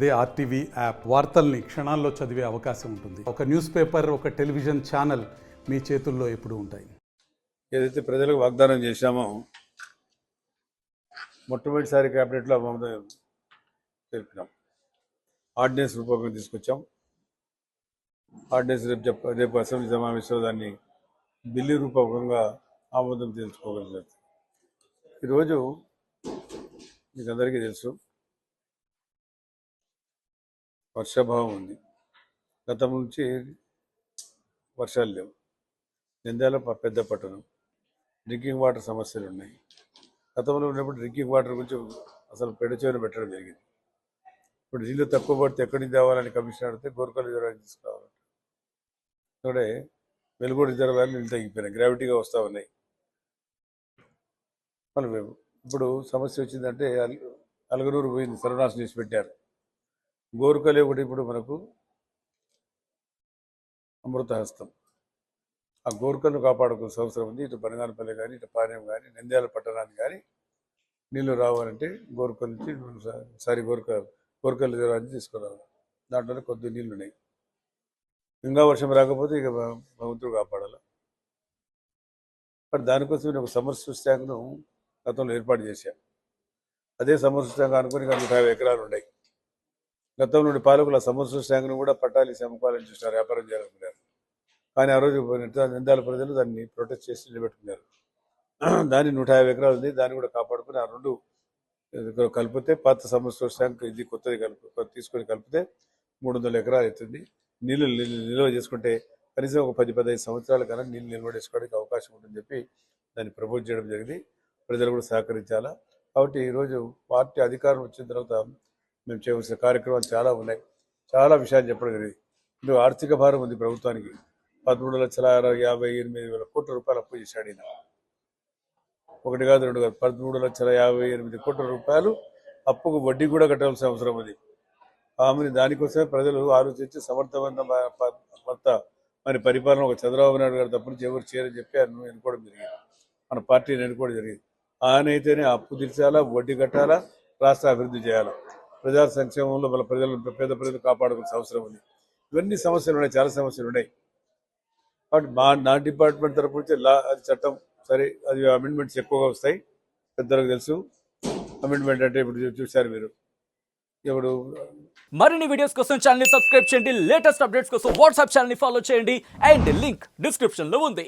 అదే RTV app వార్తల్ని క్షణాల్లో చదివే అవకాశం ఉంటుంది. ఒక న్యూస్ పేపర్, ఒక టెలివిజన్ ఛానల్ మీ చేతుల్లో ఎప్పుడూ ఉంటాయి. ఏదైతే ప్రజలకు వాగ్దానం చేశామో మొట్టమొదటిసారి క్యాబినెట్లో తెలిపినాం. ఆర్డినెన్స్ రూపకంగా తీసుకొచ్చాం. ఆర్డినెన్స్ రేపు అసెంబ్లీ సమావేశంలో దాన్ని బిల్లు రూపకంగా ఆమోదం తెలుసుకోగలిగారు. ఈరోజు మీకు అందరికీ తెలుసు, వర్షాభావం ఉంది. గతం నుంచి వర్షాలు లేవు. నంద్యాల పెద్ద పట్టణం, డ్రింకింగ్ వాటర్ సమస్యలు ఉన్నాయి. గతంలో ఉన్నప్పుడు డ్రింకింగ్ వాటర్ గురించి అసలు పెడచేవని పెట్టడం జరిగింది. ఇప్పుడు నీళ్ళు తక్కువ పడితే ఎక్కడి నుంచి తేవాలని కమిషన్ అడిగితే గోర్కల్ రిజర్వాయర్ తీసుకురావాలంట. ఇక్కడే వెలుగోడు రిజర్వాయర్లు నీళ్ళు తగ్గిపోయినాయి, గ్రావిటీగా వస్తూ ఉన్నాయి. మనం ఇప్పుడు సమస్య వచ్చిందంటే అలగనూరు పోయింది, సర్వనాశనం చేసి పెట్టారు. గోరుకలే ఒకటి ఇప్పుడు మనకు అమృతహస్తం. ఆ గోరుకలను కాపాడుకోవాల్సిన అవసరం ఉంది. ఇటు బనగానపల్లి కానీ, ఇటు పానెం కానీ, నంద్యాల పట్టణానికి కానీ నీళ్లు రావాలంటే గోరుకల్ నుంచి గోరుకల్ రిజర్వాయర్ తీసుకురావాలి. దాంట్లోనే కొద్ది నీళ్లు ఉన్నాయి. ఇంకా వర్షం రాకపోతే ఇక భగవంతుడు కాపాడాలి. బట్ దానికోసం నేను ఒక సమ్మర్ ట్యాంక్ను గతంలో ఏర్పాటు చేశాను. అదే సమ్మర్ ట్యాంక్ అనుకుని 150 ఎకరాలు ఉన్నాయి. గతం నుండి పాలకుల సమ్మర్ ట్యాంక్ను కూడా పట్టాలి అమ్ముకోవాలని చూసినారు, వ్యాపారం చేయాలనుకున్నారు. కానీ ఆ రోజు నంద్యాల ప్రజలు దాన్ని ప్రొటెస్ట్ చేసి నిలబెట్టుకున్నారు. దాన్ని 150 ఎకరాలు ఉంది, దాన్ని కూడా కాపాడుకుని ఆ రెండు కలిపితే పాత సమ్మర్ ట్యాంక్ ఇది కొత్తది తీసుకొని కలిపితే 300 ఎకరాలు అవుతుంది. నీళ్ళు నిల్వ చేసుకుంటే కనీసం ఒక 10-15 సంవత్సరాల కన్నా నీళ్ళు నిల్వ చేసుకోవడానికి అవకాశం ఉంటుందని చెప్పి దాన్ని ప్రపోజ్ చేయడం జరిగింది. ప్రజలు కూడా సహకరించాలా. కాబట్టి ఈరోజు పార్టీ అధికారం వచ్చిన తర్వాత మేము చేయవలసిన కార్యక్రమాలు చాలా ఉన్నాయి. చాలా విషయాలు చెప్పడం జరిగింది. ఇందులో ఆర్థిక భారం ఉంది ప్రభుత్వానికి. 13,58,000 కోట్ల రూపాయలు అప్పు చేశాడు ఈయన. ఒకటి కాదు, రెండు కాదు, 13,58,000 కోట్ల రూపాయలు అప్పుకు వడ్డీ కూడా కట్టాల్సిన అవసరం ఉంది. ఆమెను దానికోసమే ప్రజలు ఆలోచించి సమర్థవంతమైన మరి పరిపాలన ఒక చంద్రబాబు నాయుడు గారు తప్ప నుంచి ఎవరు చేయరని చెప్పి ఆయన ఎన్నుకోవడం జరిగింది. మన పార్టీని ఎన్నుకోవడం జరిగింది. ఆయన అయితేనే అప్పు తీర్చాలా, వడ్డీ కట్టాలా, రాష్ట్ర అభివృద్ధి చేయాలా, ప్రజా సంక్షేమంలో మన పేద ప్రజలు కాపాడుకోవాల్సిన అవసరం ఉంది. ఇవన్నీ సమస్యలు ఉన్నాయి, చాలా సమస్యలు ఉన్నాయి. కాబట్టి నా డిపార్ట్మెంట్ తరపు నుంచి అది చట్టం సరే, అది అమెండ్మెంట్స్ ఎక్కువగా వస్తాయి. పెద్దలకు తెలుసు అమెండ్మెంట్ అంటే. ఇప్పుడు చూశారు మీరు. ఇప్పుడు మరిన్ని వీడియోస్ కోసం ఛానల్ ని సబ్స్క్రైబ్ చేయండి. లేటెస్ట్ అప్డేట్స్ కోసం వాట్సాప్ ఛానల్ ని ఫాలో చేయండి. అండ్ లింక్ డిస్క్రిప్షన్ లో ఉంది.